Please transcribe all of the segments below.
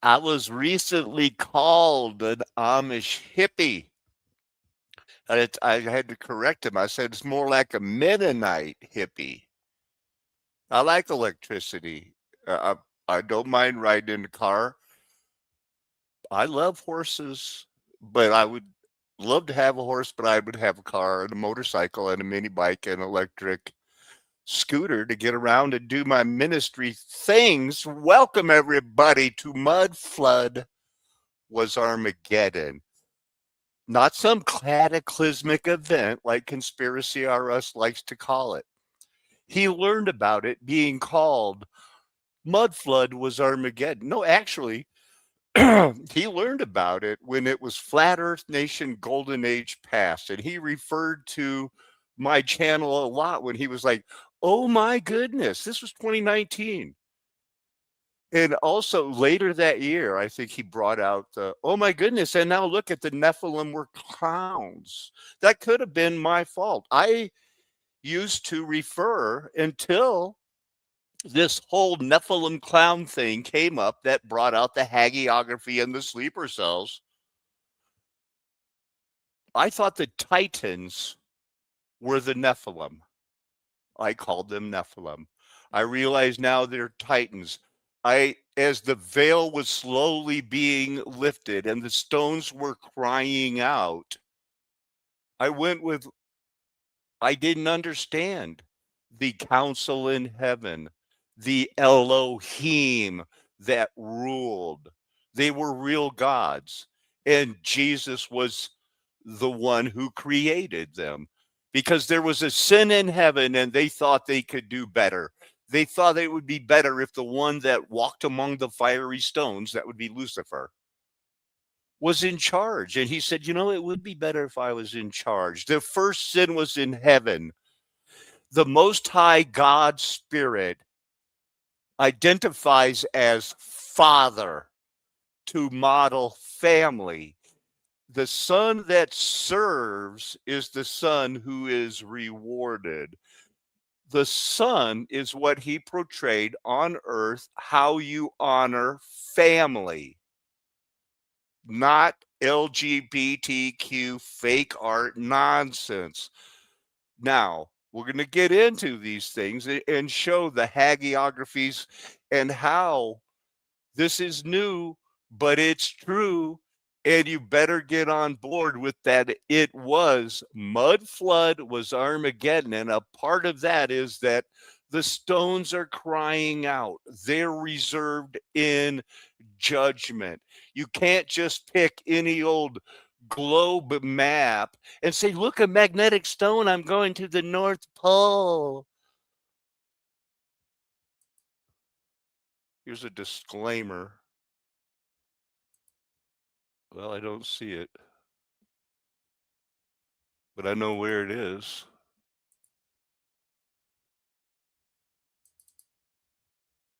I was recently called an Amish hippie. And I had to correct him. I said it's more like a Mennonite hippie. I like electricity. I don't mind riding in the car. I love horses, but I would love to have a horse, but I would have a car and a motorcycle and a mini bike and electric scooter to get around and do my ministry things. Welcome everybody to Mud Flood Was Armageddon. Not some cataclysmic event like Conspiracy R Us likes to call it. He learned about it being called Mud Flood Was Armageddon. No, actually, he learned about it when it was Flat Earth Nation Golden Age past. And he referred to my channel a lot when he was like, oh my goodness, this was 2019. And also later that year, I think he brought out the, oh my goodness, and now look at the Nephilim were clowns. That could have been my fault. I used to refer until this whole Nephilim clown thing came up that brought out the hagiography and the sleeper cells. I thought the Titans were the Nephilim. I called them Nephilim. I realize now they're Titans. As the veil was slowly being lifted and the stones were crying out, I went with, I didn't understand the council in heaven, the Elohim that ruled. They were real gods. And Jesus was the one who created them because there was a sin in heaven and they thought they could do better. They thought it would be better if the one that walked among the fiery stones, that would be Lucifer, was in charge. And he said, you know, it would be better if I was in charge. The first sin was in heaven. The Most High God Spirit identifies as Father to model family. The son that serves is the son who is rewarded. The son is what he portrayed on earth, how you honor family, not LGBTQ fake art nonsense. Now, we're going to get into these things and show the hagiographies and how this is new, but it's true. And you better get on board with that. It was Mud Flood was Armageddon. And a part of that is that the stones are crying out. They're reserved in judgment. You can't just pick any old globe map and say, look, a magnetic stone, I'm going to the North Pole. Here's a disclaimer. Well, I don't see it, but I know where it is.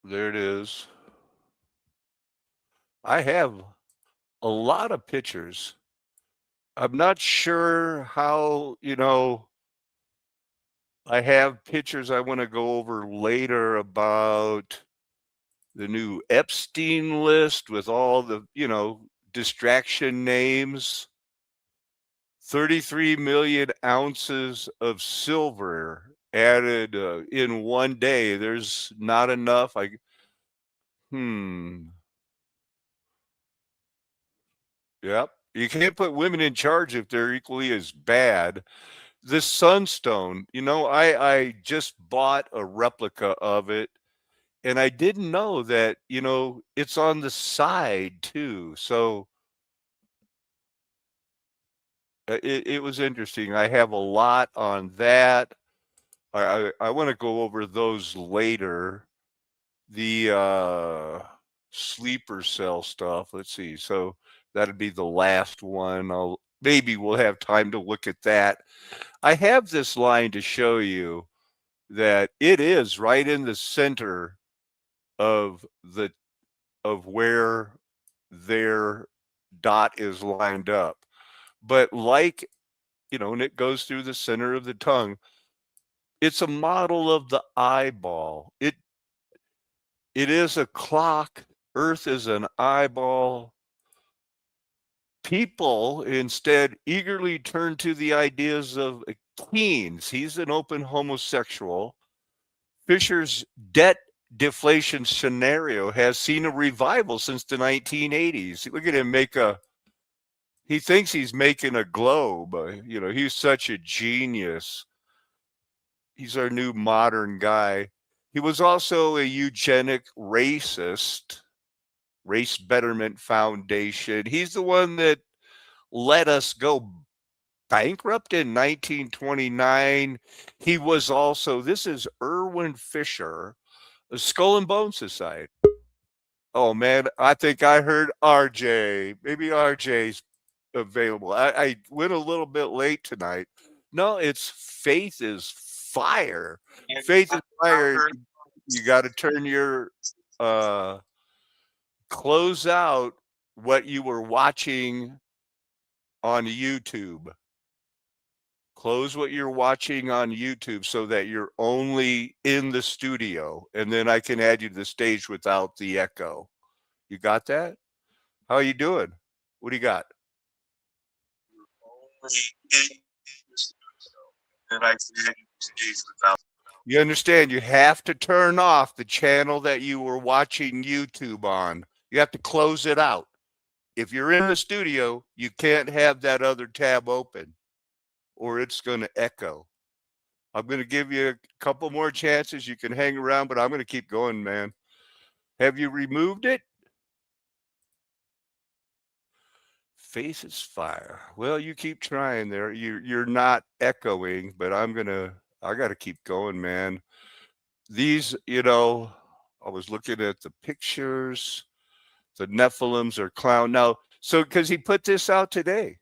There it is. I have a lot of pictures. I'm not sure how, I have pictures I want to go over later about the new Epstein list with all the, distraction names. 33 million ounces of silver added in one day. There's not enough. Hmm. Yep. You can't put women in charge if they're equally as bad. This sunstone, I just bought a replica of it and I didn't know that, it's on the side too. So it was interesting. I have a lot on that. I want to go over those later. The sleeper cell stuff. Let's see. So that'd be the last one. Maybe we'll have time to look at that. I have this line to show you that it is right in the center of where their dot is lined up. But like, and it goes through the center of the tongue. It's a model of the eyeball. It is a clock Earth is an eyeball. People instead eagerly turn to the ideas of Keynes. He's an open homosexual. Fisher's debt deflation scenario has seen a revival since the 1980s. Look at him make a, he thinks he's making a globe. He's such a genius. He's our new modern guy. He was also a eugenic racist, Race Betterment Foundation. He's the one that let us go bankrupt in 1929. He was also, this is Irwin Fisher, the Skull and Bone Society. Oh man, I think I heard RJ. Maybe RJ's available. I went a little bit late tonight. No, it's Faith is Fire. Faith is Fire. You got to turn your uh close out what you were watching on YouTube. Close what you're watching on YouTube so that you're only in the studio, and then I can add you to the stage without the echo. You got that? How are you doing? What do you got? You understand? You have to turn off the channel that you were watching YouTube on. You have to close it out. If you're in the studio, you can't have that other tab open or it's going to echo. I'm going to give you a couple more chances. You can hang around, but I'm going to keep going, man. Have you removed it? Face is fire. Well, you keep trying there. You're not echoing, but I got to keep going, man. These, I was looking at the pictures. The Nephilims are clown. Now, so because he put this out today,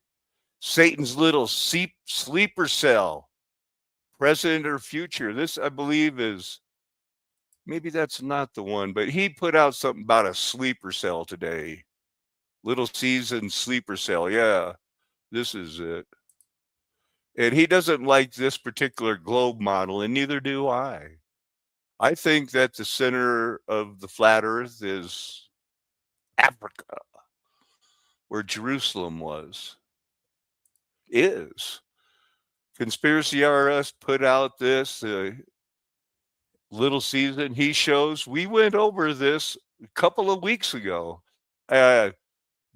Satan's little sleeper cell, present or future. This, I believe, is, maybe that's not the one, but he put out something about a sleeper cell today. Little season sleeper cell. Yeah, this is it. And he doesn't like this particular globe model, and neither do I. I think that the center of the flat earth is Africa, where Jerusalem is. Conspiracy RS put out this little season. He shows, we went over this a couple of weeks ago.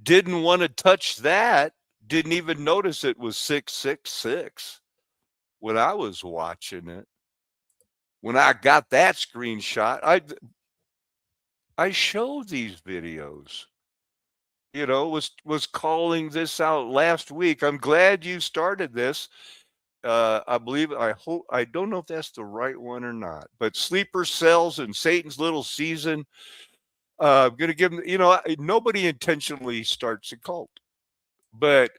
Didn't want to touch that. Didn't even notice it was 666 when I was watching it. When I got that screenshot, I showed these videos. Was calling this out last week. I'm glad you started this. I don't know if that's the right one or not, but sleeper cells and Satan's little season. I'm going to give them, nobody intentionally starts a cult, but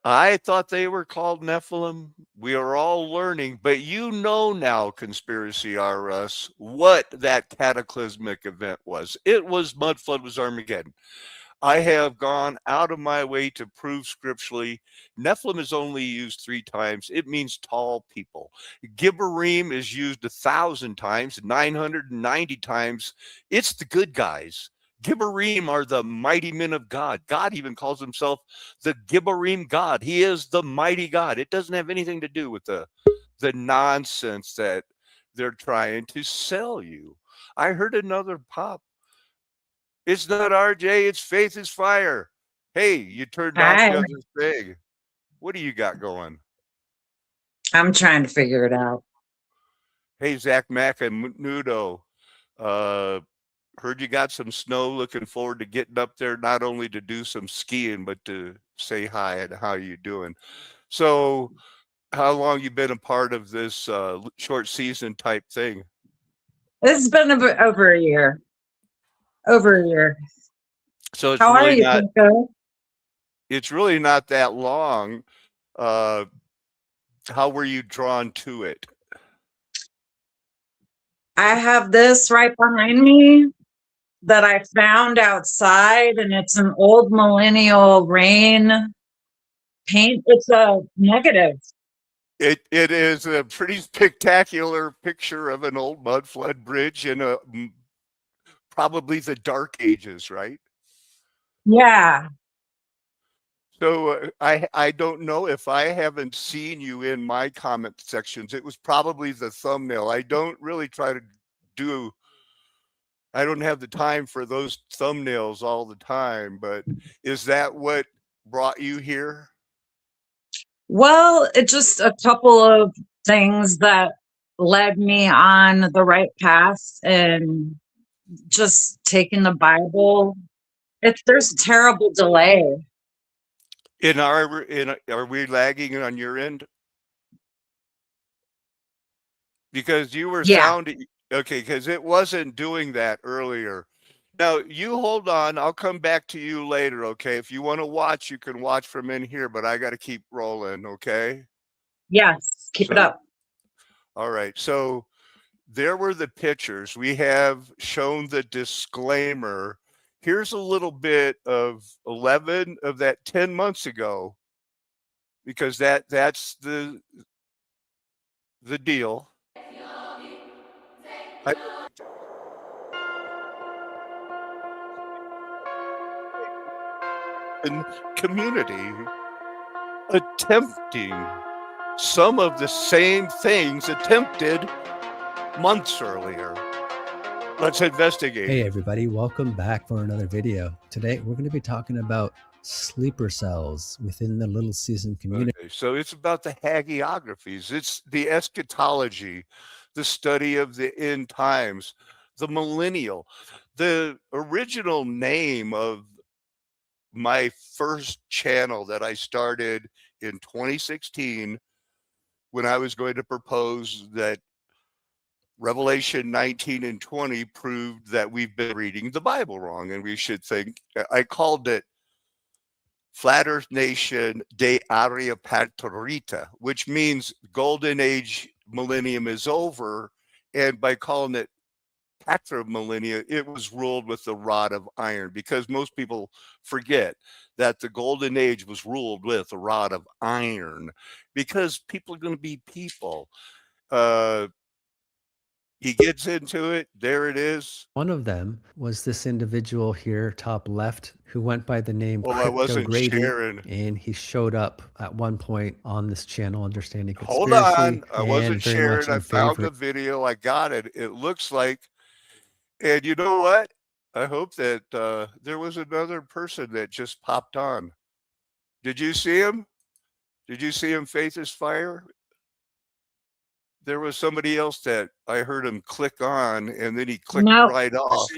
I thought they were called Nephilim. We are all learning, but now, Conspiracy RS, what that cataclysmic event was. It was Mud Flood was Armageddon. I have gone out of my way to prove scripturally Nephilim is only used 3 times. It means tall people. Gibborim is used 1,000 times, 990 times. It's the good guys. Gibborim are the mighty men of God. God even calls himself the Gibborim God. He is the mighty God. It doesn't have anything to do with the nonsense that they're trying to sell you. I heard another pop. It's not RJ, it's Faith is Fire. Hey, you turned off Hi. the other thing. What do you got going? I'm trying to figure it out. Hey, Zach Mack and Nudo. Heard you got some snow. Looking forward to getting up there, not only to do some skiing, but to say hi and how you doing. So, how long you been a part of this short season type thing? It's been over a year. Over a year. So How are you, Pinko? it's really not that long. Uh, how were you drawn to it? I have this right behind me that I found outside, and it's an old millennial rain paint. It's a negative. It is a pretty spectacular picture of an old mud flood bridge in probably the dark ages, right? Yeah. So I don't know if I haven't seen you in my comment sections. It was probably the thumbnail. I don't really try to do. I don't have the time for those thumbnails all the time, but is that what brought you here? Well, it just a couple of things that led me on the right path and just taking the Bible. There's terrible delay. Are we lagging on your end? Because you were Yeah. sounding okay, because it wasn't doing that earlier. Now you hold on. I'll come back to you later, okay? If you want to watch, you can watch from in here, but I got to keep rolling, okay? Yes. Keep it So, up. all right. So there were the pictures. We have shown the disclaimer. Here's a little bit of 11 of that 10 months ago, because that's the deal. I in community attempting some of the same things attempted months earlier. Let's investigate. Hey everybody, welcome back for another video. Today we're going to be talking about sleeper cells within the Little Season community. Okay, so it's about the hagiographies. It's the eschatology, the study of the end times, the millennial. The original name of my first channel that I started in 2016 when I was going to propose that Revelation 19 and 20 proved that we've been reading the Bible wrong and we should think. I called it Flat Earth Nation de Area Patrita, which means golden age millennium is over. And by calling it Patra millennia, it was ruled with the rod of iron, because most people forget that the golden age was ruled with a rod of iron, because people are going to be people. He gets into it. There it is. One of them was this individual here, top left, who went by the name Well, I Crypto wasn't Grady, sharing. and he showed up at one point on this channel, Understanding Hold Conspiracy, on. I wasn't and very much sharing. I in found favor. the video. I got it. It looks like, and you know what? I hope that there was another person that just popped on. Did you see him? Did you see him, Faith is Fire? There was somebody else that I heard him click on, and then he clicked Nope. right off.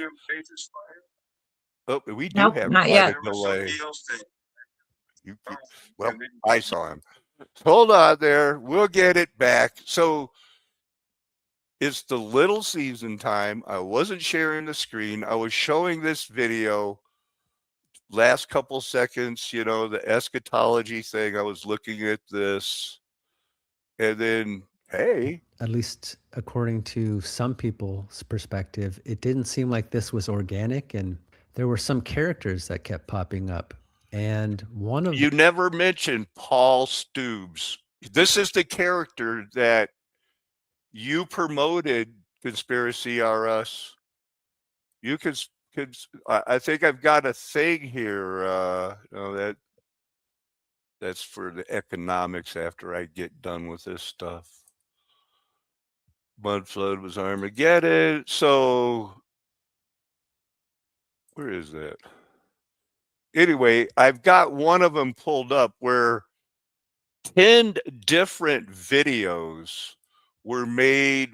Oh, we do Nope. have Not quite yet. a delay. Well, I saw him. Hold on there. We'll get it back. So it's the little season time. I wasn't sharing the screen. I was showing this video last couple seconds, the eschatology thing. I was looking at this, and then, hey, At least according to some people's perspective, it didn't seem like this was organic, and there were some characters that kept popping up. And one of you never mentioned Paul Stubes. This is the character that you promoted, Conspiracy RS. You could, I think I've got a thing here. That's for the economics after I get done with this stuff. Mud flood was Armageddon. So where is that? Anyway, I've got one of them pulled up where 10 different videos were made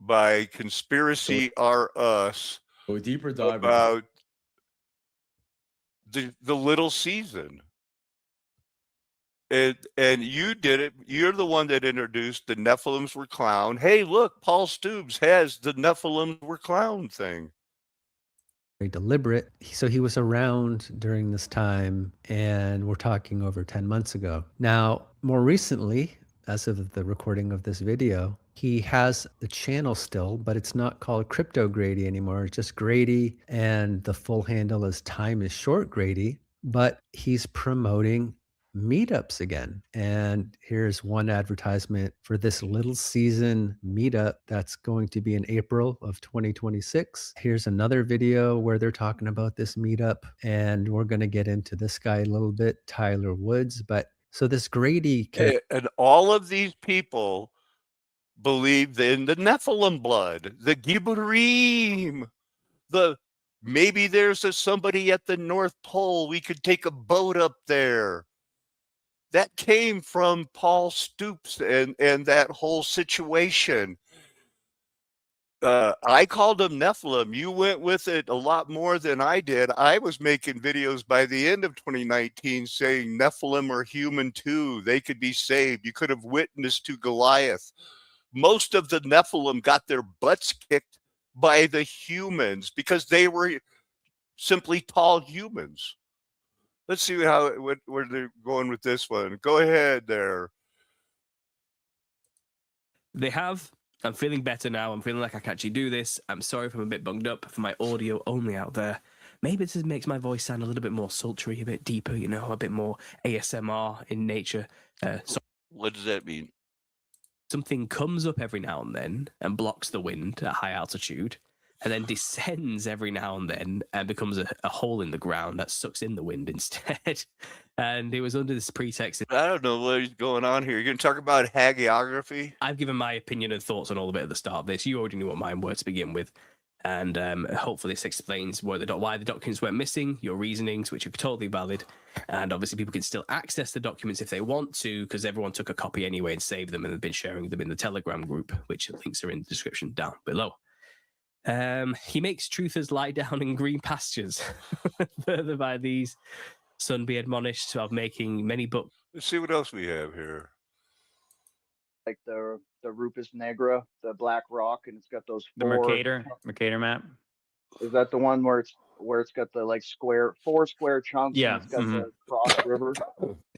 by Conspiracy R Us a deeper dive about the little season. And you did it. You're the one that introduced the Nephilims were clown. Hey, look, Paul Stubes has the Nephilims were clown thing. very deliberate. So he was around during this time, and we're talking over 10 months ago. Now, more recently, as of the recording of this video, he has the channel still, but it's not called Crypto Grady anymore. It's just Grady, and the full handle is Time is Short Grady. But he's promoting meetups again. And here's one advertisement for this little season meetup that's going to be in April of 2026. Here's another video where they're talking about this meetup, and we're going to get into this guy a little bit, Tyler Woods. But so this Grady character, And all of these people believe in the Nephilim blood, the Gibborim, maybe there's somebody at the North Pole. We could take a boat up there. That came from Paul Stoops and that whole situation. I called them Nephilim. You went with it a lot more than I did. I was making videos by the end of 2019 saying Nephilim are human too. They could be saved. You could have witnessed to Goliath. Most of the Nephilim got their butts kicked by the humans because they were simply tall humans. Let's see where they're going with this one. Go ahead there. They have. I'm feeling better now. I'm feeling like I can actually do this. I'm sorry if I'm a bit bunged up for my audio only out there. Maybe this makes my voice sound a little bit more sultry, a bit deeper, you know, a bit more ASMR in nature. So what does that mean? Something comes up every now and then and blocks the wind at high altitude, and then descends every now and then and becomes a hole in the ground that sucks in the wind instead. And it was under this pretext. I don't know what is going on here. You're going to talk about hagiography? I've given my opinion and thoughts on all of it at the start of this. You already knew what mine were to begin with. And hopefully this explains why the documents went missing, your reasonings, which are totally valid. And obviously people can still access the documents if they want to, because everyone took a copy anyway and saved them and have been sharing them in the Telegram group, which links are in the description down below. He makes truthers lie down in green pastures. Further by these, son be admonished of making many books. Let's see what else we have here. Like the Rupus Negra, the black rock, and it's got those The four. Mercator map. Is that the one where it's got the like four square chunks? Yeah, And it's got the cross river.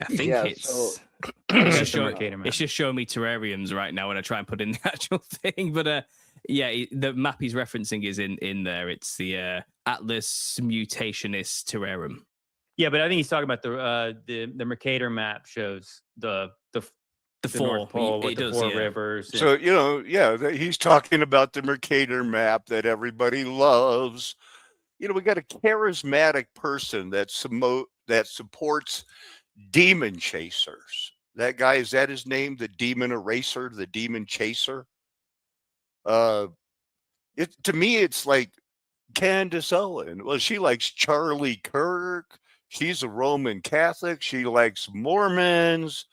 I think Yeah, it's. so- It's The Mercator map. just showing me terrariums right now when I try and put in the actual thing. But yeah, the map he's referencing is in there. It's the Atlas Mutationist Terrarium. Yeah, but I think he's talking about the Mercator map shows the four. North Pole with It the does, four yeah. rivers. So, you know, he's talking about the Mercator map that everybody loves. You know, we got a charismatic person that supports demon chasers. That guy, is that his name? The Demon Eraser, the Demon Chaser? To me, it's like Candace Owen. Well, she likes Charlie Kirk. She's a Roman Catholic. She likes Mormons.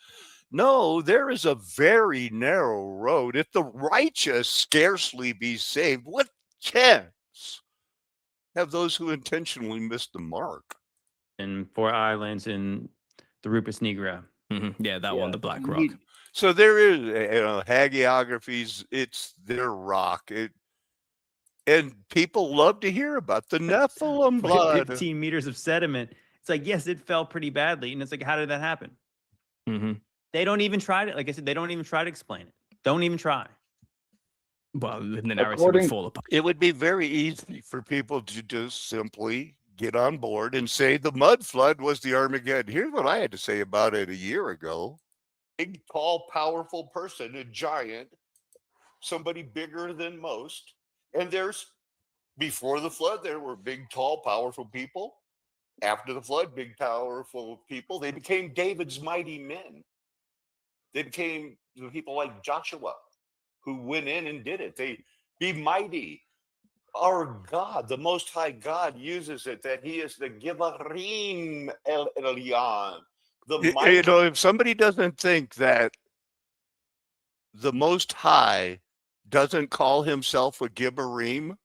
No, there is a very narrow road. If the righteous scarcely be saved, what chance have those who intentionally missed the mark? And Four Islands and the Rupus Negra. Mm-hmm. Yeah, that one, the Black and Rock. he- So there is, hagiographies. It's their rock. And people love to hear about the Nephilim blood. 15 meters of sediment. It's like, yes, it fell pretty badly. And it's like, how did that happen? Mm-hmm. They don't even try to, like I said, they don't even try to explain it. Don't even try. Well, the narrative would fall apart. It would be very easy for people to just simply get on board and say the mud flood was the Armageddon. Here's what I had to say about it a year ago. Big, tall, powerful person, a giant, somebody bigger than most. And before the flood, there were big, tall, powerful people. After the flood, big, powerful people. They became David's mighty men. They became the people like Joshua, who went in and did it. They be mighty. Our God, the Most High God, uses it that He is the Givarim El Elyon. You know, if somebody doesn't think that the Most High doesn't call Himself a Givarim,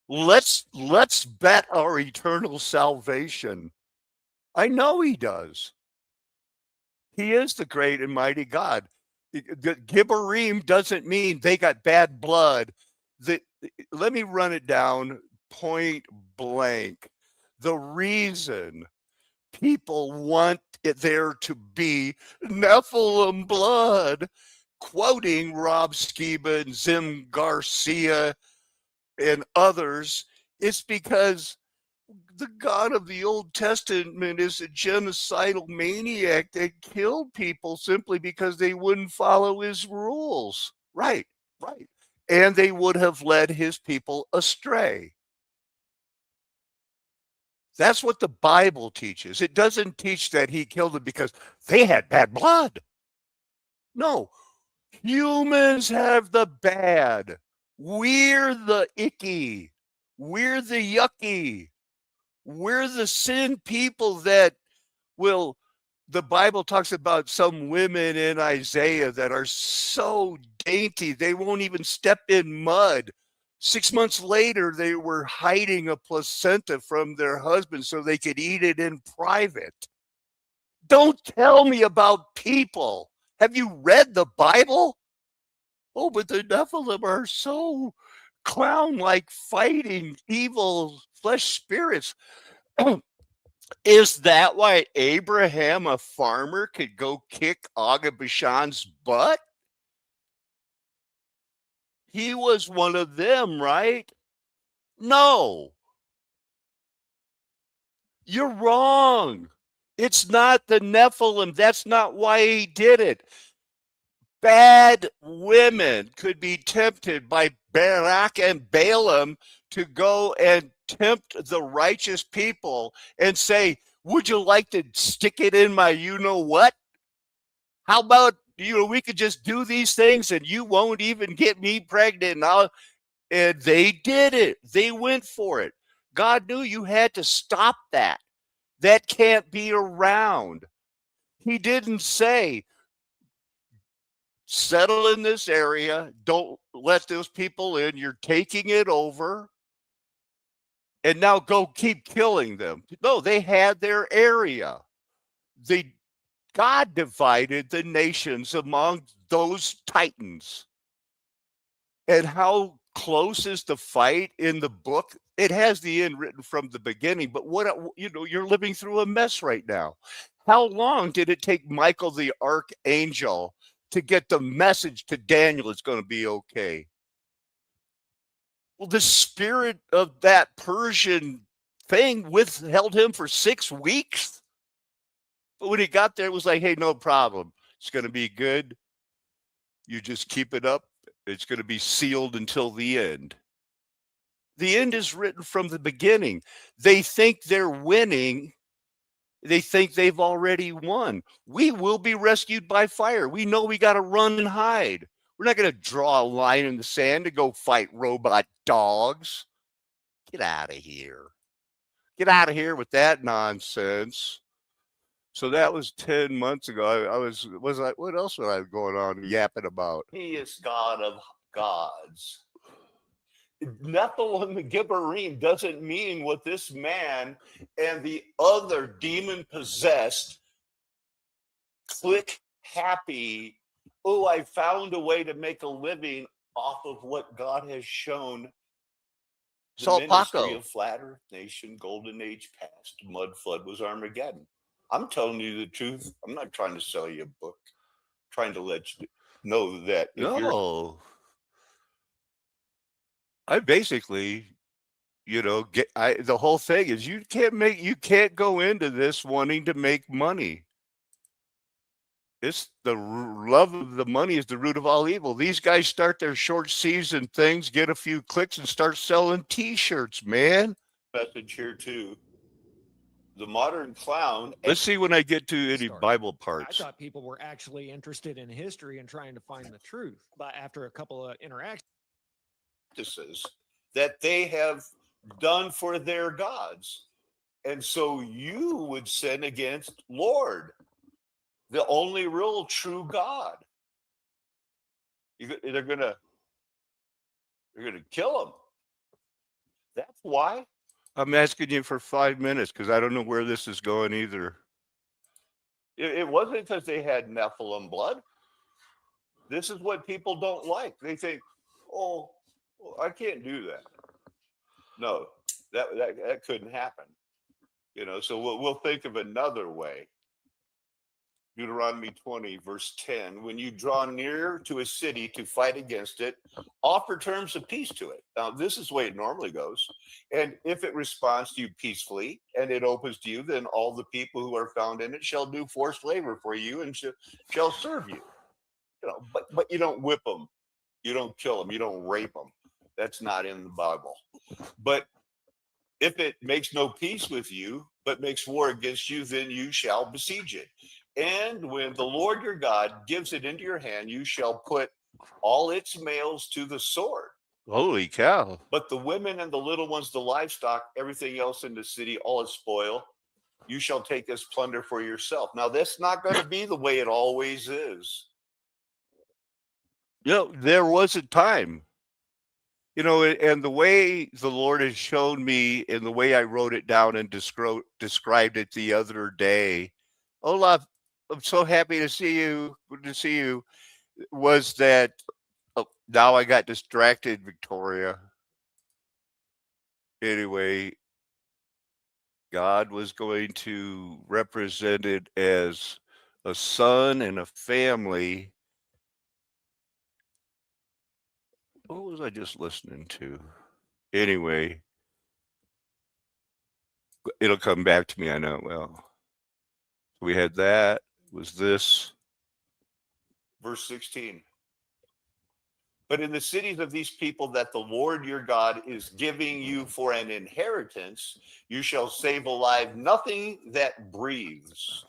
let's bet our eternal salvation. I know He does. He is the great and mighty God. Gibborim doesn't mean they got bad blood. Let me run it down point blank. The reason people want there to be Nephilim blood, quoting Rob Skiba and Zim Garcia and others, is because The God of the Old Testament is a genocidal maniac that killed people simply because they wouldn't follow his rules. Right, right. And they would have led his people astray. That's what the Bible teaches. It doesn't teach that he killed them because they had bad blood. No, humans have the bad. We're the icky. We're the yucky. We're the sin people that will. The Bible talks about some women in Isaiah that are so dainty, they won't even step in mud. 6 months later, they were hiding a placenta from their husband so they could eat it in private. Don't tell me about people. Have you read the Bible? Oh, but the Nephilim are so clown-like, fighting evil flesh spirits. Is that why Abraham, a farmer, could go kick Og of Bashan's butt? He was one of them, right? No, you're wrong. It's not the Nephilim. That's not why he did it. Bad women could be tempted by Barak and Balaam to go and tempt the righteous people and say, would you like to stick it in my you know what? How about, we could just do these things and you won't even get me pregnant. And they did it. They went for it. God knew you had to stop that. That can't be around. He didn't say, settle in this area. Don't let those people in. You're taking it over. And now go keep killing them. No, they had their area. God divided the nations among those titans. And how close is the fight in the book? It has the end written from the beginning, but you're living through a mess right now. How long did it take Michael the archangel to get the message to Daniel it's going to be okay? Well, the spirit of that Persian thing withheld him for 6 weeks. But when he got there, it was like, hey, no problem. It's going to be good. You just keep it up. It's going to be sealed until the end. The end is written from the beginning. They think they're winning. They think they've already won. We will be rescued by fire. We know we got to run and hide. We're not going to draw a line in the sand to go fight robot dogs. Get out of here. Get out of here with that nonsense. So that was 10 months ago. I was like, what else was I going on yapping about? He is God of gods. Nephilim Gibberim doesn't mean what this man and the other demon possessed click happy. Oh, I found a way to make a living off of what God has shown. The ministry of flat earth nation, golden age past, mud flood was Armageddon. I'm telling you the truth. I'm not trying to sell you a book. I'm trying to let you know that if you're I basically, the whole thing is you can't go into this wanting to make money. It's the love of the money is the root of all evil. These guys start their short season things, get a few clicks, and start selling T-shirts, man. Message here too. The modern clown. Let's see when I get to any Bible parts. I thought people were actually interested in history and trying to find the truth. But after a couple of interactions that they have done for their gods. And so you would sin against Lord, the only real true God. They're gonna kill him. That's why. I'm asking you for 5 minutes because I don't know where this is going either. It wasn't because they had Nephilim blood. This is what people don't like. They think, oh, I can't do that. No, that couldn't happen. So we'll think of another way. Deuteronomy 20, verse 10. When you draw near to a city to fight against it, offer terms of peace to it. Now, this is the way it normally goes. And if it responds to you peacefully and it opens to you, then all the people who are found in it shall do forced labor for you and shall serve you. But you don't whip them, you don't kill them, you don't rape them. That's not in the Bible. But if it makes no peace with you, but makes war against you, then you shall besiege it. And when the Lord your God gives it into your hand, you shall put all its males to the sword. Holy cow. But the women and the little ones, the livestock, everything else in the city, all its spoil, you shall take as plunder for yourself. Now, that's not going to be the way it always is. There was a time, and the way the Lord has shown me and the way I wrote it down and described it the other day. Olaf, I'm so happy to see you. Good to see you. Was that now I got distracted, Victoria. Anyway, God was going to represent it as a son and a family. What was I just listening to? Anyway, it'll come back to me, I know. Well, we had that. Was this verse 16? But in the cities of these people that the Lord your God is giving you for an inheritance, you shall save alive nothing that breathes,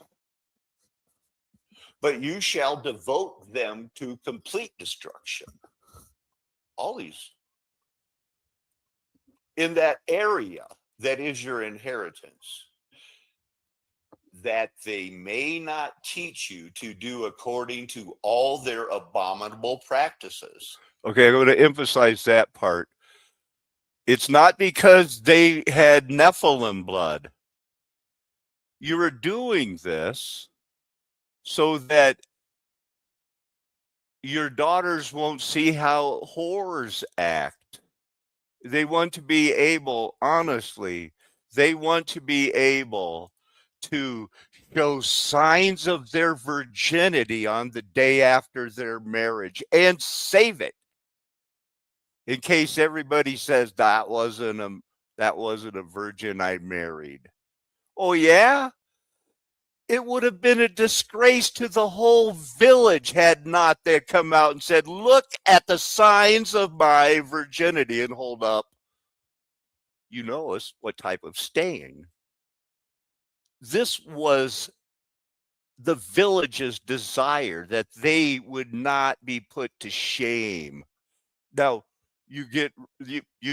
but you shall devote them to complete destruction. All these in that area that is your inheritance, that they may not teach you to do according to all their abominable practices. Okay, I'm going to emphasize that part. It's not because they had Nephilim blood. You are doing this so that your daughters won't see how whores act. They want to be able, honestly, they want to be able to show signs of their virginity on the day after their marriage and save it. In case everybody says that wasn't a virgin I married. Oh yeah? It would have been a disgrace to the whole village had not they come out and said, look at the signs of my virginity and hold up. You know us what type of stain. This was the village's desire that they would not be put to shame. Now, you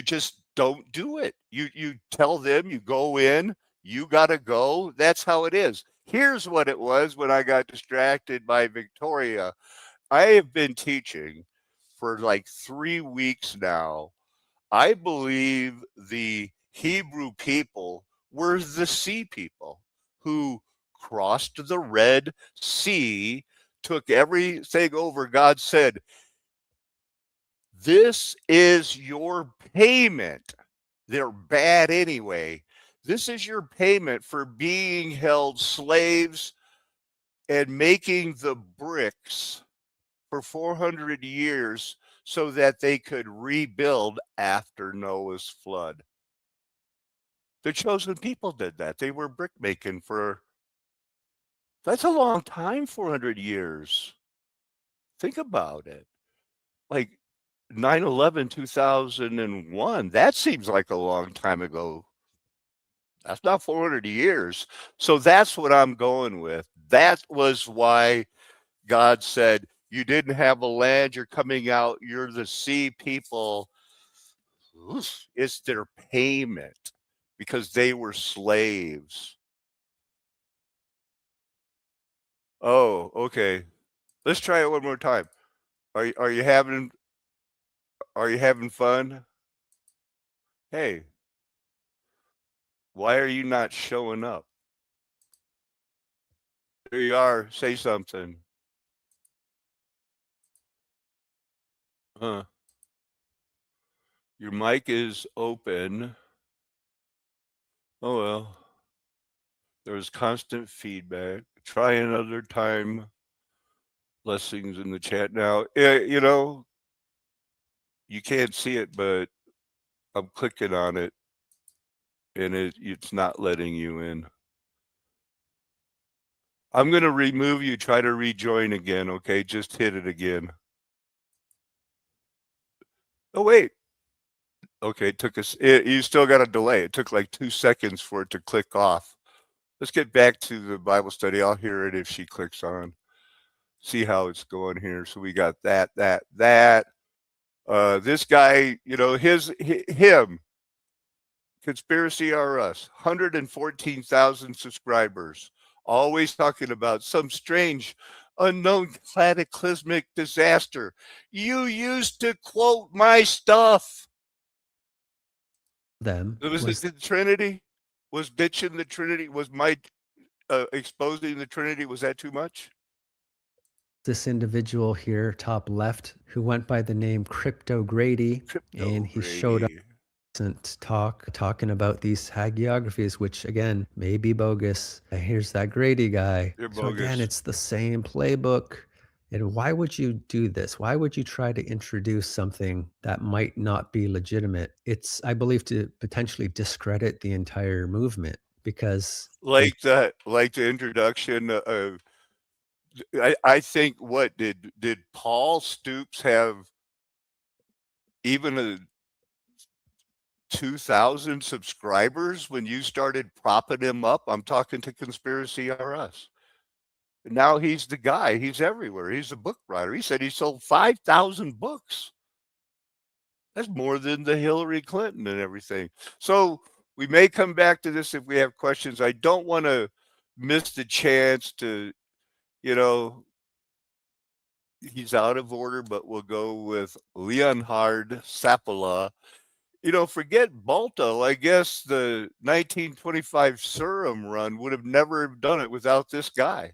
just don't do it. You tell them, you go in, you got to go. That's how it is. Here's what it was when I got distracted by Victoria. I have been teaching for like 3 weeks now. I believe the Hebrew people were the sea people who crossed the Red Sea, took everything over. God said, this is your payment. They're bad anyway. This is your payment for being held slaves and making the bricks for 400 years so that they could rebuild after Noah's flood. The chosen people did that. They were brick making that's a long time, 400 years. Think about it. Like 9/11, 2001, that seems like a long time ago. That's not 400 years. So that's what I'm going with. That was why God said, you didn't have a land, you're coming out, you're the sea people. It's their payment because they were slaves. Oh, okay. Let's try it one more time. Are you having fun? Hey, why are you not showing up? There you are. Say something. Huh. Your mic is open. Oh well. There was constant feedback. Try another time. Blessings in the chat now. You can't see it, but I'm clicking on it, and it's not letting you in. I'm going to remove you. Try to rejoin again, okay? Just hit it again. Oh, wait. Okay, it took us. You still got a delay. It took like 2 seconds for it to click off. Let's get back to the Bible study. I'll hear it if she clicks on. See how it's going here. So we got that. This guy, him, Conspiracy R Us, 114,000 subscribers, always talking about some strange, unknown cataclysmic disaster. You used to quote my stuff. Them Was it the Trinity? Was bitching the Trinity? Was my exposing the Trinity? Was that too much? this individual here, top left, who went by the name Crypto Grady, and he showed up talking about these hagiographies, which again may be bogus. Here's that Grady guy. They're So bogus. again, it's the same playbook. And why would you do this? Why would you try to introduce something that might not be legitimate? It's, I believe, to potentially discredit the entire movement, because like the introduction of, I think, what did Paul Stoops have even a 2,000 subscribers when you started propping him up? I'm talking to Conspiracy R Us. Now he's the guy. He's everywhere. He's a book writer. He said he sold 5,000 books. That's more than the Hillary Clinton and everything. So we may come back to this if we have questions. I don't want to miss the chance to, he's out of order, but we'll go with Leonhard Sapola. Forget Balto. I guess the 1925 Surim run would have never done it without this guy.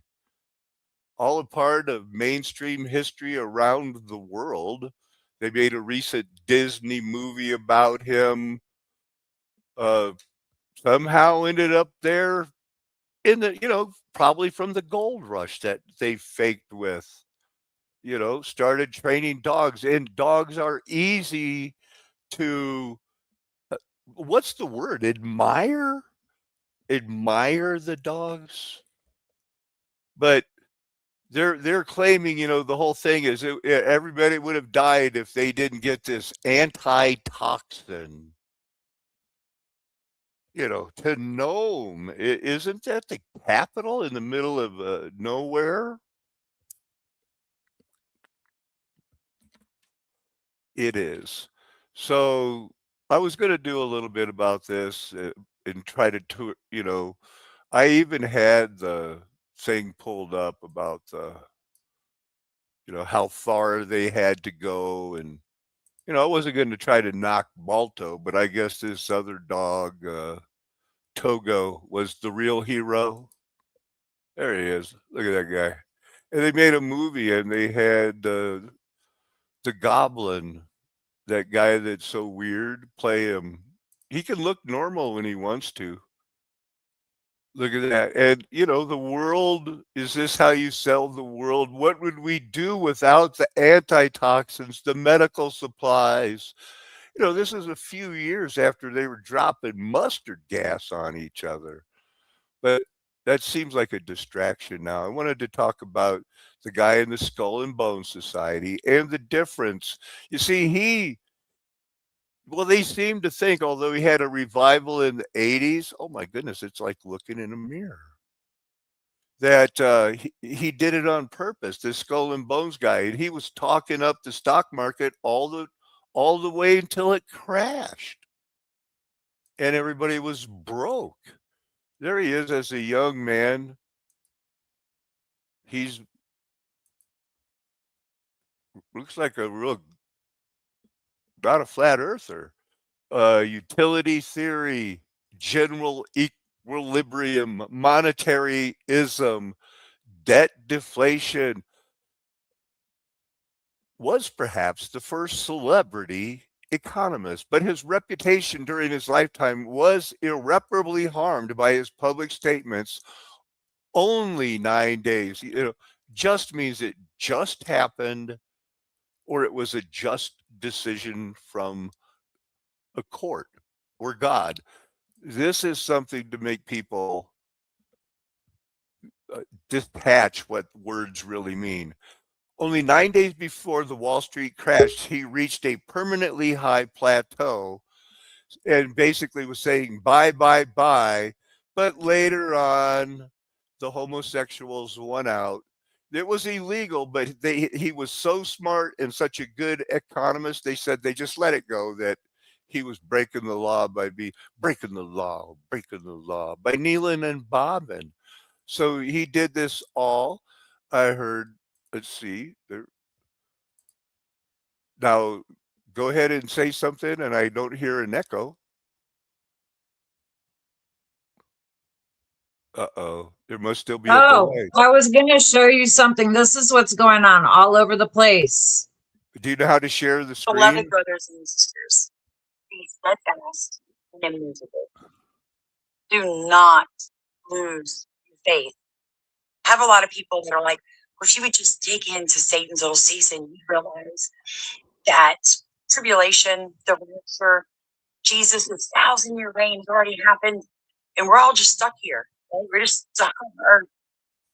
All a part of mainstream history around the world. They made a recent Disney movie about him. Somehow ended up there in the, probably from the gold rush that they faked with. Started training dogs, and dogs are easy to, what's the word? Admire the dogs. But they're claiming, the whole thing is everybody would have died if they didn't get this antitoxin. To Nome, isn't that the capital in the middle of nowhere? It is. So I was going to do a little bit about this and try to, I even had the thing pulled up about how far they had to go. And, I wasn't going to try to knock Balto, but I guess this other dog, Togo, was the real hero. There he is. Look at that guy. And they made a movie, and they had the Goblin, that guy that's so weird, play him. He can look normal when he wants to. Look at that. And, the world, is this how you sell the world? What would we do without the antitoxins, the medical supplies? This is a few years after they were dropping mustard gas on each other. But that seems like a distraction now. I wanted to talk about the guy in the Skull and Bone Society and the difference. You see, they seem to think, although he had a revival in the 80s, oh my goodness, it's like looking in a mirror, that he did it on purpose, this Skull and Bones guy. And he was talking up the stock market all the way until it crashed. And everybody was broke. There he is as a young man. He's looks like a real, not a flat earther. Utility theory, general equilibrium, monetaryism, debt deflation. Was perhaps the first celebrity economist, but his reputation during his lifetime was irreparably harmed by his public statements only 9 days. Just means it just happened, or it was a just decision from a court or God. This is something to make people detach what words really mean. Only 9 days before the Wall Street crash, he reached a permanently high plateau and basically was saying bye, bye, bye. But later on, the homosexuals won out. It was illegal, but he was so smart and such a good economist. They said they just let it go, that he was breaking the law breaking the law by kneeling and bobbing. So he did this all. I heard. Let's see. Now, go ahead and say something, and I don't hear an echo. Uh-oh. There must still be a Oh, delay. I was going to show you something. This is what's going on all over the place. Do you know how to share the Beloved screen? brothers and sisters, be steadfast and immovable. Do not lose your faith. I have a lot of people that are like, well, if you would just dig into Satan's little season, you realize that tribulation, the rapture, Jesus' 1,000-year reign has already happened, and we're all just stuck here. Right? We're just stuck on earth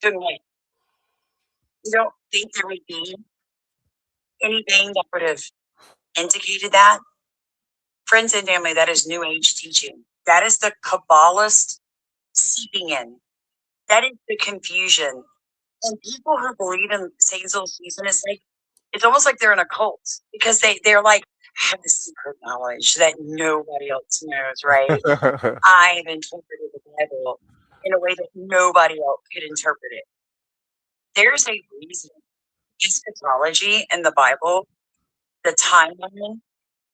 doing like, you don't think there would be anything that would have indicated that? Friends and family, that is New Age teaching. That is the Kabbalist seeping in. That is the confusion. And people who believe in Satan's little season, it's almost like they're in a cult, because they're like, I have the secret knowledge that nobody else knows, right? I've interpreted the Bible in a way that nobody else could interpret it. There's a reason eschatology in the Bible, the timeline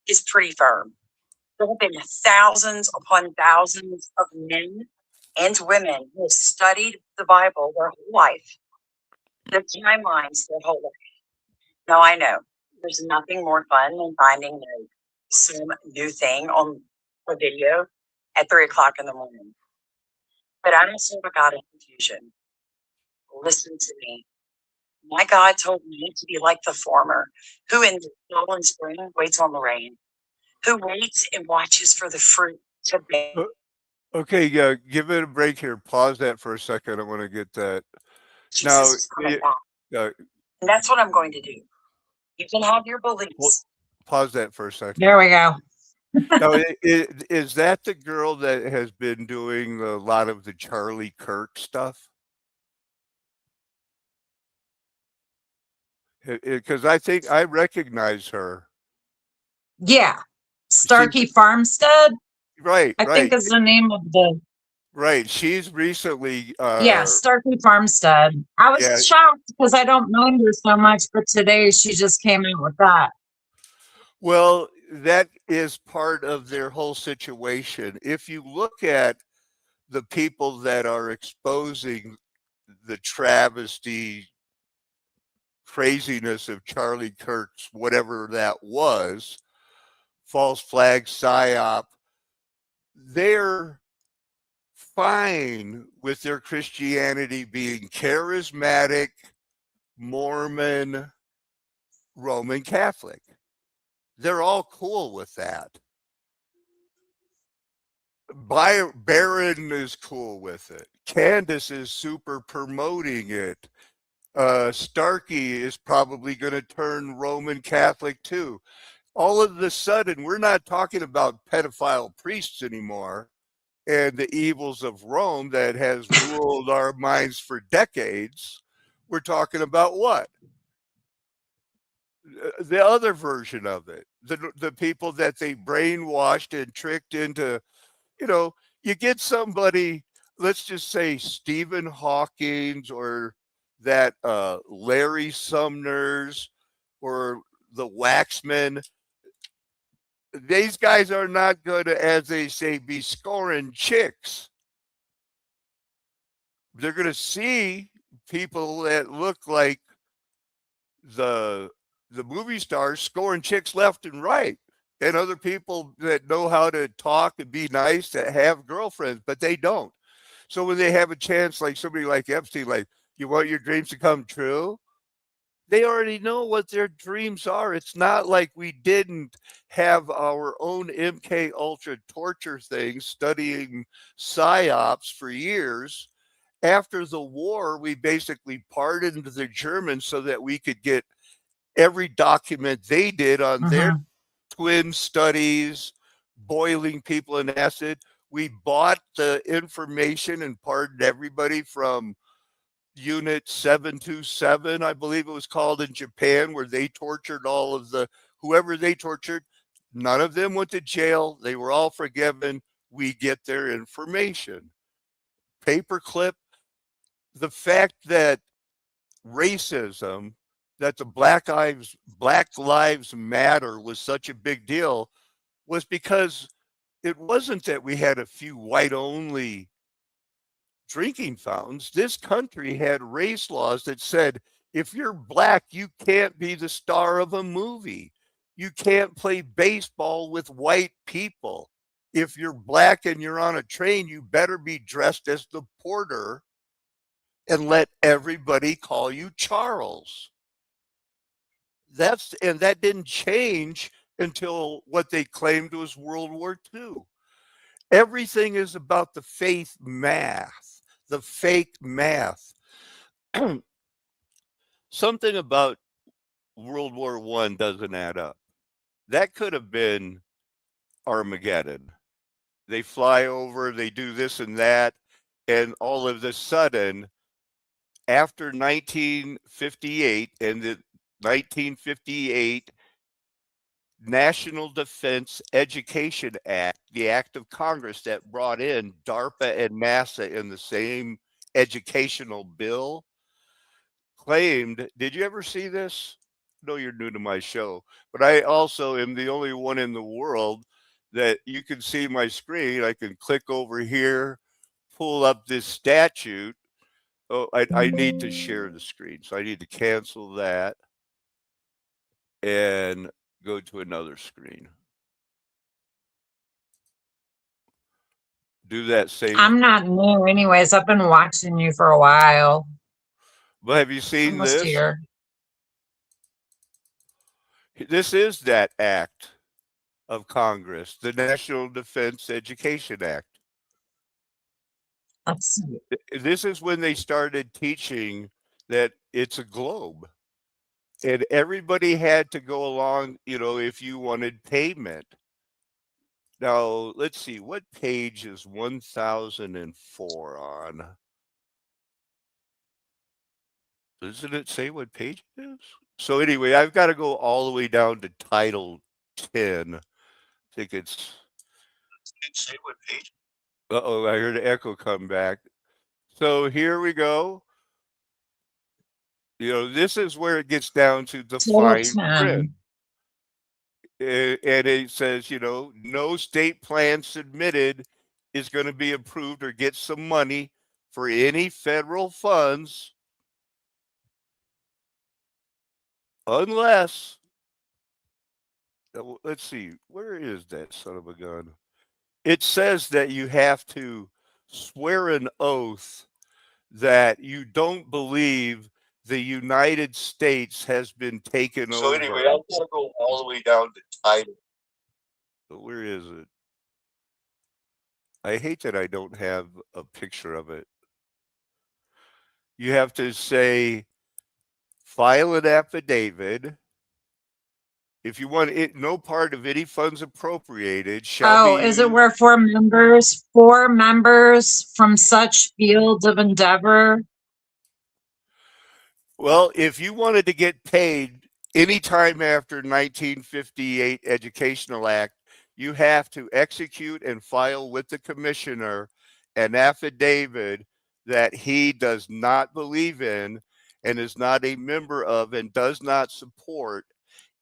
is pretty firm. There have been thousands upon thousands of men and women who have studied the Bible their whole life, their timelines their whole life. Now, I know there's nothing more fun than finding some new thing on a video at 3 o'clock in the morning. But I don't serve a God of confusion. Listen to me. My God told me to be like the farmer who in the fall and spring waits on the rain, who waits and watches for the fruit to bear. Okay, give it a break here. Pause that for a second. I want to get that. Now, Jesus is coming back. And that's what I'm going to do. You can have your beliefs. Pause that for a second. There we go. Now, is that the girl that has been doing a lot of the Charlie Kirk stuff? Because I think I recognize her. Yeah. Starkey Farmstead, Right, I think is the name of the. Right. She's recently. Yeah, Starkey Farmstead. I was shocked because I don't know her so much, but today she just came out with that. Well, that is part of their whole situation. If you look at the people that are exposing the travesty, craziness of Charlie Kirk's, whatever that was, false flag, psyop, they're fine with their Christianity being charismatic, Mormon, Roman Catholic. They're all cool with that. Barron is cool with it. Candace is super promoting it. Starkey is probably going to turn Roman Catholic too. All of a sudden, we're not talking about pedophile priests anymore and the evils of Rome that has ruled our minds for decades. We're talking about what? The other version of it, the people that they brainwashed and tricked into, you get somebody, let's just say Stephen Hawking's or that Larry Sumner's or the Waxman. These guys are not going to, as they say, be scoring chicks. They're going to see people that look like the movie stars scoring chicks left and right, and other people that know how to talk and be nice that have girlfriends, but they don't. So when they have a chance, like somebody like Epstein, like, you want your dreams to come true? They already know what their dreams are. It's not like we didn't have our own MK Ultra torture thing studying psyops for years. After the war, we basically pardoned the Germans so that we could get every document they did on their Mhm. twin studies, boiling people in acid. We bought the information and pardoned everybody from Unit 727, I believe it was called in Japan, where they tortured all of the whoever they tortured. None of them went to jail. They were all forgiven. We get their information. Paperclip. The fact that racism, that the Black Lives Matter was such a big deal was because it wasn't that we had a few white only drinking fountains. This country had race laws that said if you're black, you can't be the star of a movie. You can't play baseball with white people. If you're black and you're on a train, you better be dressed as the porter and let everybody call you Charles. That didn't change until what they claimed was World War II. Everything is about the faith math, the fake math. Something about World War One doesn't add up. That could have been Armageddon. They fly over, they do this and that, and all of a sudden, after 1958 and the 1958 National Defense Education Act, the act of Congress that brought in DARPA and NASA in the same educational bill, claimed, did you ever see this? I know you're new to my show, but I also am the only one in the world that you can see my screen. I can click over here, pull up this statute. Oh, I need to share the screen, so I need to cancel that and go to another screen. Do that same. I'm not new anyways. I've been watching you for a while. But have you seen Almost this? here. This is that act of Congress, the National Defense Education Act. Let's see. This is when they started teaching that it's a globe. And everybody had to go along, if you wanted payment. Now, let's see, what page is 1004 on? Doesn't it say what page it is? So anyway, I've got to go all the way down to Title 10. I think it's. Say what page? Uh-oh, I heard an echo come back. So here we go. This is where it gets down to the Title fine print. 10. And it says, no state plan submitted is going to be approved or get some money for any federal funds unless, let's see, where is that son of a gun? It says that you have to swear an oath that you don't believe the United States has been taken over. So anyway, I'm going to go all the way down to title. Where is it? I hate that I don't have a picture of it. You have to say, file an affidavit. If you want it, no part of any funds appropriated shall be. Oh, is it where four members from such fields of endeavor? Well, if you wanted to get paid anytime after 1958 Educational Act, you have to execute and file with the commissioner an affidavit that he does not believe in and is not a member of and does not support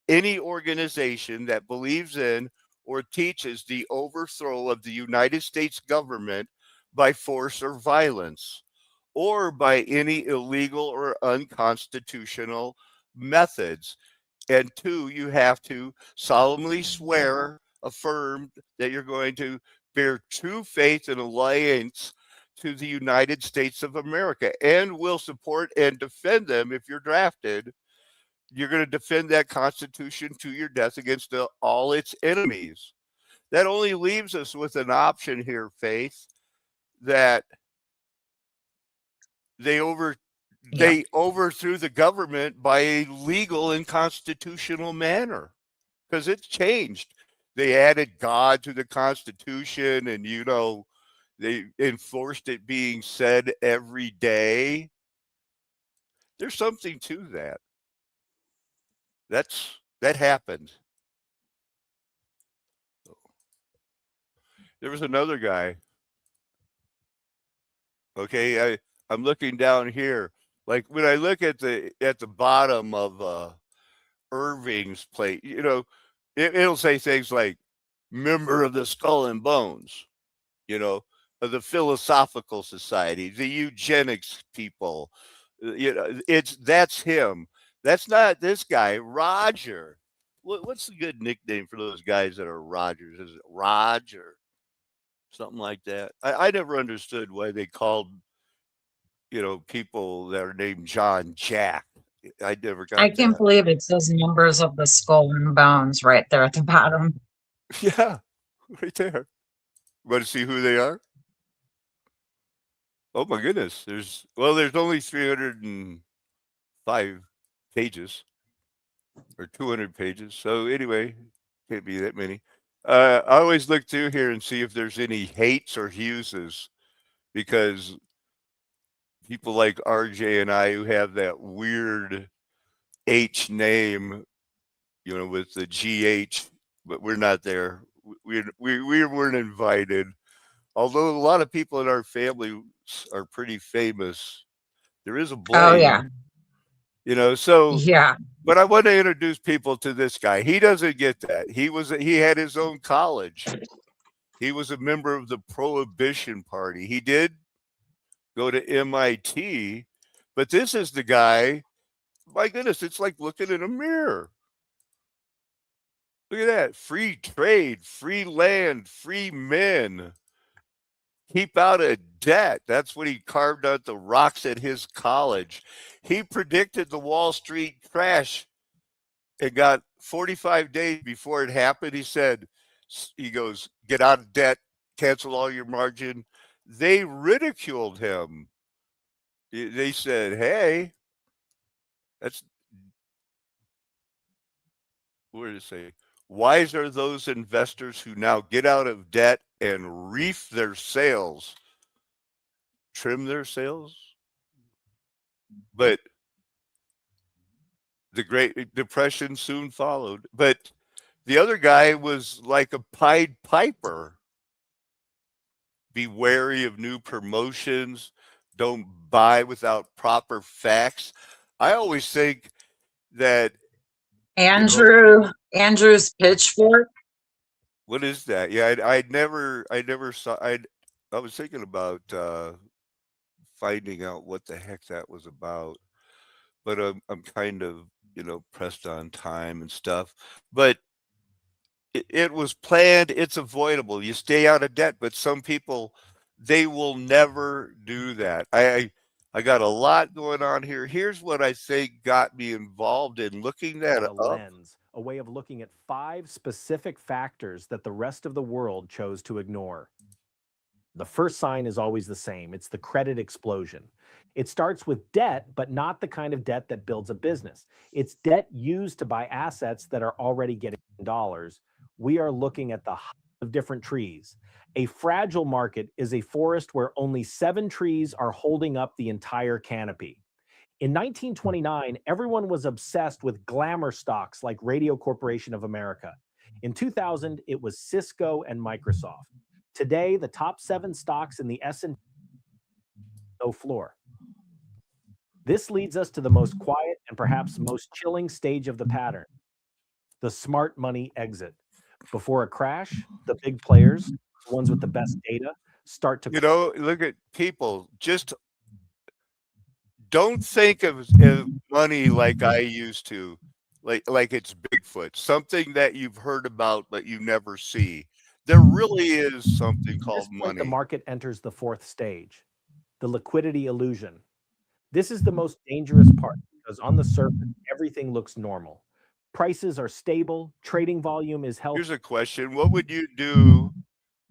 any organization that believes in or teaches the overthrow of the United States government by force or violence, or by any illegal or unconstitutional methods. And two, you have to solemnly swear, affirm that you're going to bear true faith and allegiance to the United States of America and will support and defend them if you're drafted. You're going to defend that Constitution to your death against all its enemies. That only leaves us with an option here, Faith, that they overthrew the government by a legal and constitutional manner, because it's changed. They added God to the Constitution, and they enforced it being said every day. There's something to that. That happened. There was another guy. Okay, I'm looking down here. Like when I look at the bottom of Irving's plate, it'll say things like member of the Skull and Bones, of the Philosophical Society, the eugenics people. That's him. That's not this guy, Roger. What's the good nickname for those guys that are Rogers? Is it Roger? Something like that. I never understood why they called, people that are named John Jack. I never I got can't that. believe it says members of the Skull and Bones right there at the bottom. Yeah, right there. Want to see who they are? Oh my goodness. There's only 305 pages or 200 pages. So anyway, can't be that many. I always look through here and see if there's any hates or Hugheses, because people like RJ and I who have that weird H name, with the GH, but we're not there. We weren't invited. Although a lot of people in our family are pretty famous, there is a Oh, blame. yeah. So Yeah. but I want to introduce people to this guy. He doesn't get that. He had his own college. He was a member of the Prohibition Party. He did go to MIT, but this is the guy. My goodness, it's like looking in a mirror. Look at that. Free trade, free land, free men. Keep out of debt. That's what he carved out the rocks at his college. He predicted the Wall Street crash. It got 45 days before it happened. He goes, get out of debt, cancel all your margin. They ridiculed him. They said, hey, what did it say? Wise are those investors who now get out of debt and reef their sails, trim their sails. But the Great Depression soon followed. But the other guy was like a Pied Piper. Be wary of new promotions. Don't buy without proper facts. I always think that Andrew's pitchfork. what is that? Yeah, I never saw. I was thinking about finding out what the heck that was about, but I'm kind of pressed on time and stuff. But it was planned. It's avoidable. You stay out of debt. But some people, they will never do that. I got a lot going on here. Here's what I think got me involved in looking that a up. lens, a way of looking at 5 specific factors that the rest of the world chose to ignore. The first sign is always the same. It's the credit explosion. It starts with debt, but not the kind of debt that builds a business. It's debt used to buy assets that are already getting dollars. We are looking at the height of different trees. A fragile market is a forest where only 7 trees are holding up the entire canopy. In 1929, everyone was obsessed with glamour stocks like Radio Corporation of America. In 2000, it was Cisco and Microsoft. Today, the top 7 stocks in the S&P no floor. This leads us to the most quiet and perhaps most chilling stage of the pattern, the smart money exit. Before a crash, the big players, the ones with the best data, start to look at people. Just don't think of money like I used to, like it's Bigfoot, something that you've heard about but you never see. there really is something At called this point, the money. market enters the fourth stage, the liquidity illusion. This is the most dangerous part because on the surface, everything looks normal. Prices are stable, trading volume is healthy. Here's a question. What would you do,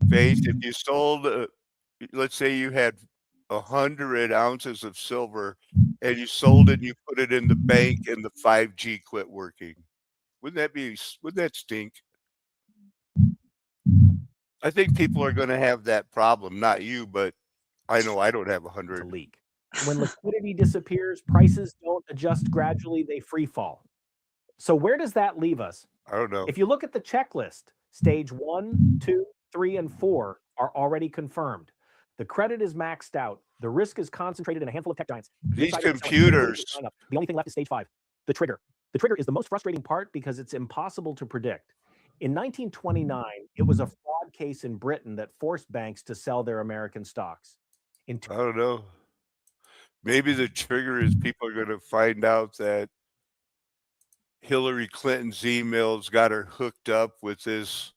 Faith, if you sold, let's say you had 100 ounces of silver and you sold it and you put it in the bank and the 5G quit working? Wouldn't that stink? I think people are going to have that problem. Not you, but I know I don't have to 100. leak. When liquidity disappears, prices don't adjust gradually, they free fall. So where does that leave us? I don't know. If you look at the checklist, stage 1, 2, 3, and 4 are already confirmed. The credit is maxed out. The risk is concentrated in a handful of tech giants. These computers. The only thing left is stage 5, the trigger. The trigger is the most frustrating part because it's impossible to predict. In 1929, it was a fraud case in Britain that forced banks to sell their American stocks. I don't know. Maybe the trigger is people are going to find out that Hillary Clinton's emails got her hooked up with this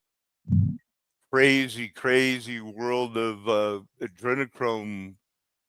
crazy world of adrenochrome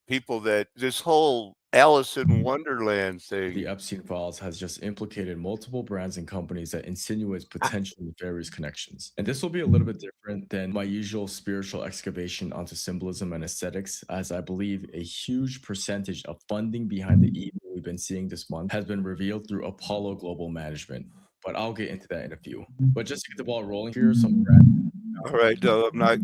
people, that this whole Alice in Wonderland thing. The Epstein files has just implicated multiple brands and companies that insinuates potential nefarious connections. And this will be a little bit different than my usual spiritual excavation onto symbolism and aesthetics, as I believe a huge percentage of funding behind the evil we've been seeing this month has been revealed through Apollo Global Management. But I'll get into that in a few. But just to get the ball rolling here, some brands. All right, I'm not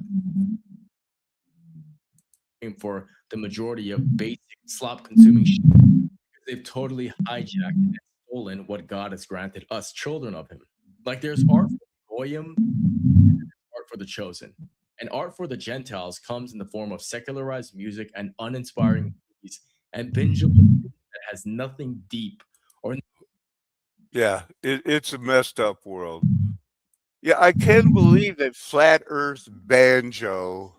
for the majority of basic slop consuming shit. They've totally hijacked and stolen what God has granted us, children of Him. Like there's art for Goyim, art for the chosen. And art for the Gentiles comes in the form of secularized music and uninspiring movies and bingeable that has nothing deep or. Yeah, it's a messed up world. Yeah, I can believe that Flat Earth Banjo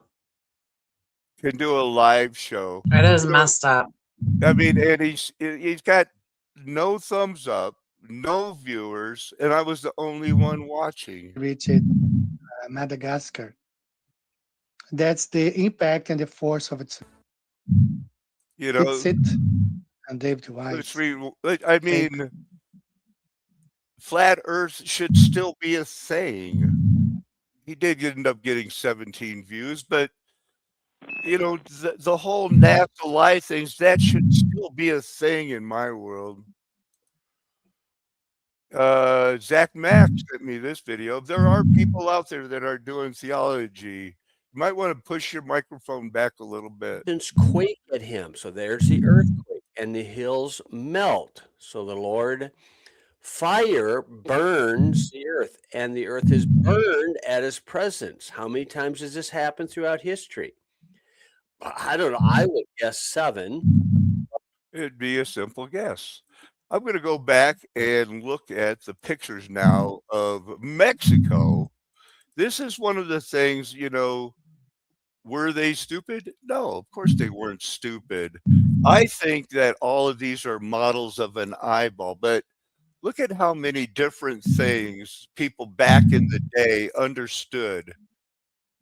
can do a live show. It is messed up. I mean, and he's got no thumbs up, no viewers, and I was the only one watching. Reached Madagascar. That's the impact and the force of it. You know, It's it and David White. I mean, Flat Earth should still be a thing. He did end up getting 17 views, but you know, the whole NASA lie things, that should still be a thing in my world. Zach Mack sent me this video. There are people out there that are doing theology. You might want to push your microphone back a little bit. Quake at him. So there's the earthquake, and the hills melt. So the Lord fire burns the earth, and the earth is burned at His presence. How many times has this happened throughout history? I don't know. I would guess 7. It'd be a simple guess. I'm going to go back and look at the pictures now of Mexico. This is one of the things, you know, were they stupid? No, of course they weren't stupid. I think that all of these are models of an eyeball, but look at how many different things people back in the day understood.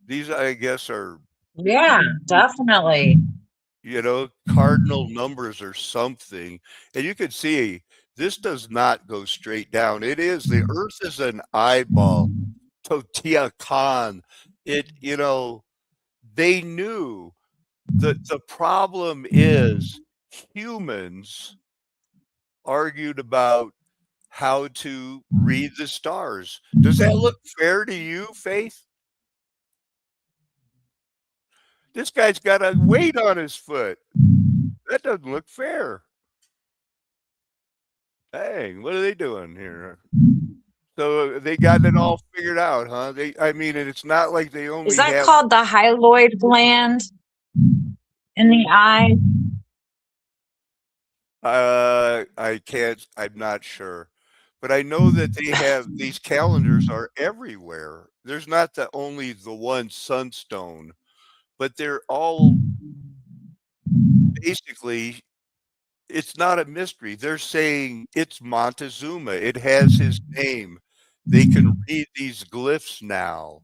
These, I guess, are. Yeah, definitely. You know, cardinal numbers or something. And you can see this does not go straight down. It is, the earth is an eyeball. Totiacan. It, you know, they knew that the problem is humans argued about how to read the stars. Does that look fair to you, Faith? This guy's got a weight on his foot. That doesn't look fair. Dang, what are they doing here? So they got it all figured out, huh? I mean, and it's not like they only Is that called the hyaloid gland in the eye? I'm not sure. But I know that they have these calendars are everywhere. There's not only the one sunstone, but they're all basically, it's not a mystery. They're saying it's Montezuma. It has his name. They can read these glyphs now.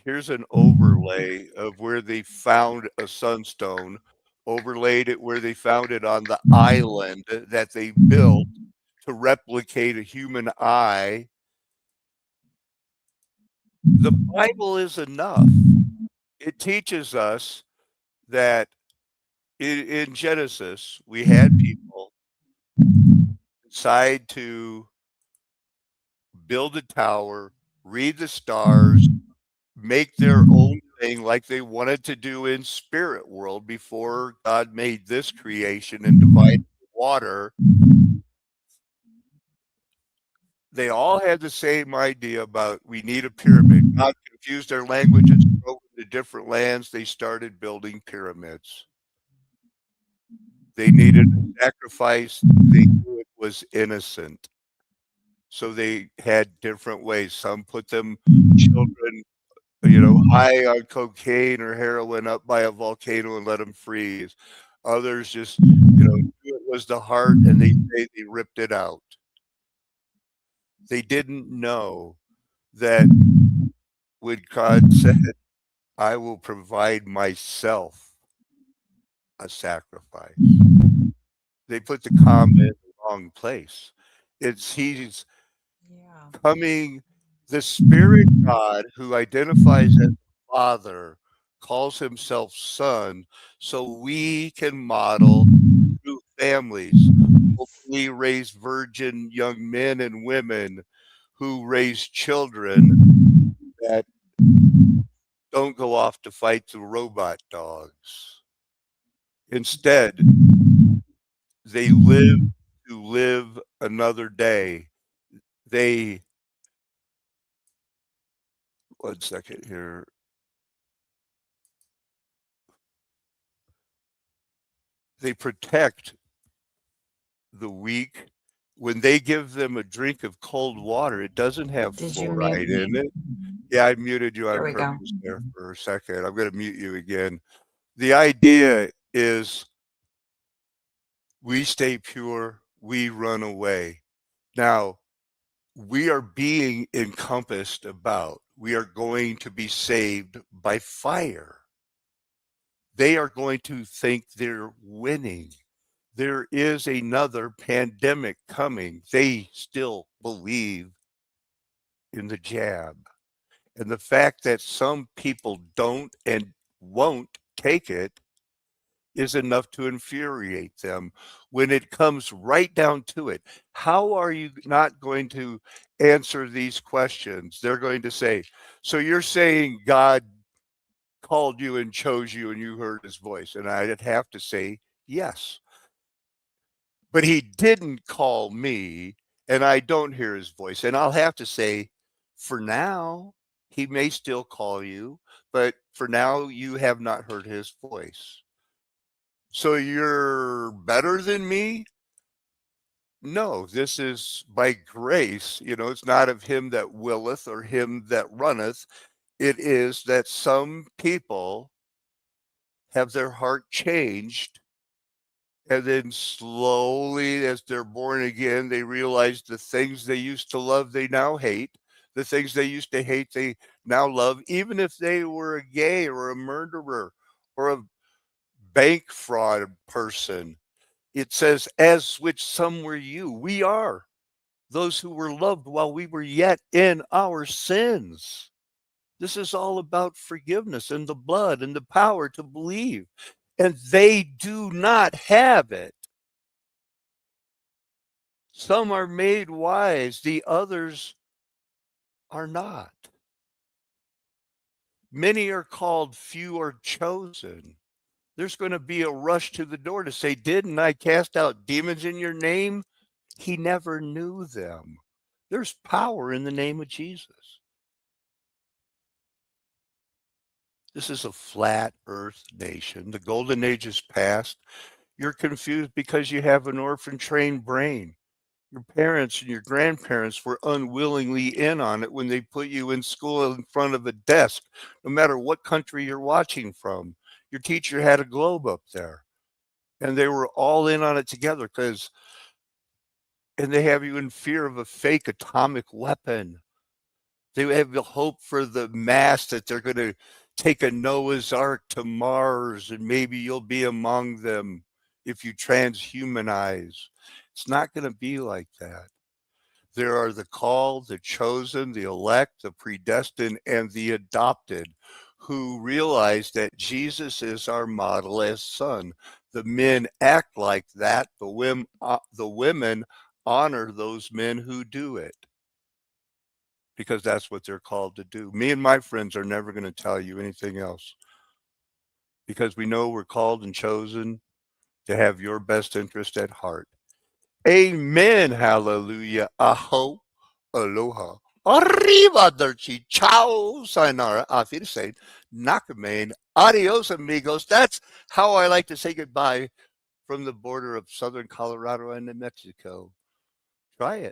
here's an overlay of where they found a sunstone, overlaid it where they found it on the island that they built to replicate a human eye. The Bible is enough. It teaches us that in Genesis, we had people decide to build a tower, read the stars, make their own thing like they wanted to do in spirit world before God made this creation and divided the water. They all had the same idea about we need a pyramid. God confused their languages, drove them to different lands. They started building pyramids. They needed a sacrifice. They knew it was innocent. So they had different ways. Some put them children, high on cocaine or heroin up by a volcano and let them freeze. Others just, knew it was the heart and they ripped it out. They didn't know that when God said, I will provide myself a sacrifice, they put the comma in the wrong place. He's coming, the Spirit God who identifies as Father calls himself Son, so we can model through families, hopefully raise virgin young men and women who raise children that don't go off to fight the robot dogs. Instead, they live to live another day. One second here. They protect the weak. When they give them a drink of cold water, it doesn't have Did you fluoride mute in me? it. Yeah, I muted you There on we go. purpose there for a second. I'm going to mute you again. The idea is we stay pure, we run away. Now, we are being encompassed about. We are going to be saved by fire. They are going to think they're winning. There is another pandemic coming. They still believe in the jab. And the fact that some people don't and won't take it is enough to infuriate them when it comes right down to it. How are you not going to answer these questions? They're going to say, so you're saying God called you and chose you and you heard his voice? And I'd have to say, yes. But he didn't call me and I don't hear his voice. And I'll have to say, for now, he may still call you, but for now, you have not heard his voice. So you're better than me? No, this is by grace. It's not of him that willeth or him that runneth. It is that some people have their heart changed. And then slowly, as they're born again, they realize the things they used to love, they now hate. The things they used to hate, they now love, even if they were a gay or a murderer or a bank fraud person. It says, as which some were you. We are those who were loved while we were yet in our sins. This is all about forgiveness and the blood and the power to believe. And they do not have it. Some are made wise, the others are not. Many are called, few are chosen. There's going to be a rush to the door to say, didn't I cast out demons in your name? He never knew them. There's power in the name of Jesus. This is a flat earth nation. The golden age is past. You're confused because you have an orphan trained brain. Your parents and your grandparents were unwillingly in on it when they put you in school in front of a desk, no matter what country you're watching from. Your teacher had a globe up there, and they were all in on it together and they have you in fear of a fake atomic weapon. They have the hope for the mass that they're going to take a Noah's Ark to Mars and maybe you'll be among them if you transhumanize. It's not going to be like that. There are the called, the chosen, the elect, the predestined, and the adopted who realize that Jesus is our model as son. The men act like that. The women honor those men who do it because that's what they're called to do. Me and my friends are never going to tell you anything else because we know we're called and chosen to have your best interest at heart. Amen. Hallelujah. Aho. Aloha. Arrivederci. Ciao. Sayonara. Auf Wiedersehen. Nakamain. Adios, amigos. That's how I like to say goodbye from the border of southern Colorado and New Mexico. Try it.